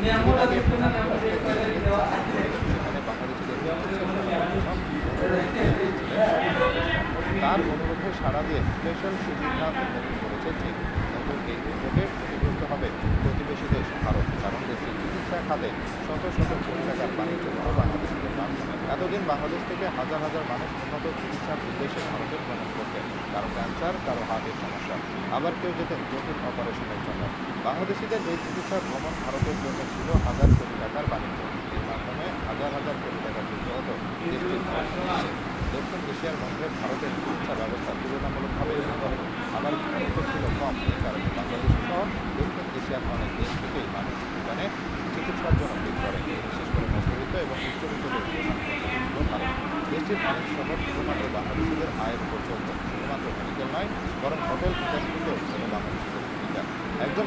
কিছুদিন আগে প্রধানমন্ত্রী সেখানে বাংলাদেশিদের তার অনুরোধে সাড়া দিয়ে স্পেশাল সুবিধা উন্মোচন করেছে চীন। নতুন এই উদ্যোগে ক্ষতিগ্রস্ত হবে প্রতিবেশী দেশ ভারত, কারণ দেশটির চিকিৎসা খাতে শত শত কোটি টাকার বাণিজ্য হল বাংলাদেশিদের মাধ্যমে। এতদিন বাংলাদেশ থেকে হাজার হাজার মানুষ উন্নত চিকিৎসার উদ্দেশ্যে ভারতে ভ্রমণ করতেন, কারো ক্যান্সার, কারো হার্টের সমস্যা, আবার কেউ যেতেন জটিল অপারেশনের জন্য। বাংলাদেশিদের এই চিকিৎসা ভ্রমণ ভারতের জন্য ছিল হাজার কোটি টাকার বাণিজ্য। এর মাধ্যমে হাজার হাজার কোটি টাকা যুক্ত হতো দেশটির অর্থনীতিতে। দক্ষিণ এশিয়ার মধ্যে ভারতের চিকিৎসা ব্যবস্থা তুলনামূলকভাবে উন্নত, আবার খরচও ছিল কম। এই কারণে বাংলাদেশ সহ দক্ষিণ এশিয়ার অনেক দেশ থেকেই মানুষ ভুটানে চিকিৎসার জন্য ভিড় করে, বিশেষ করে মধ্যবিত্ত এবং উচ্চবিত্ত দেশগুলো ভারত। দেশটির অনেক শহর শুধুমাত্র বাংলাদেশিদের আয়ের উপর চলত। শুধুমাত্র মেডিকেল নয়, বরং হোটেল ইন্ডাস্ট্রিতেও ছিল বাংলাদেশিদের ভূমিকা। একজন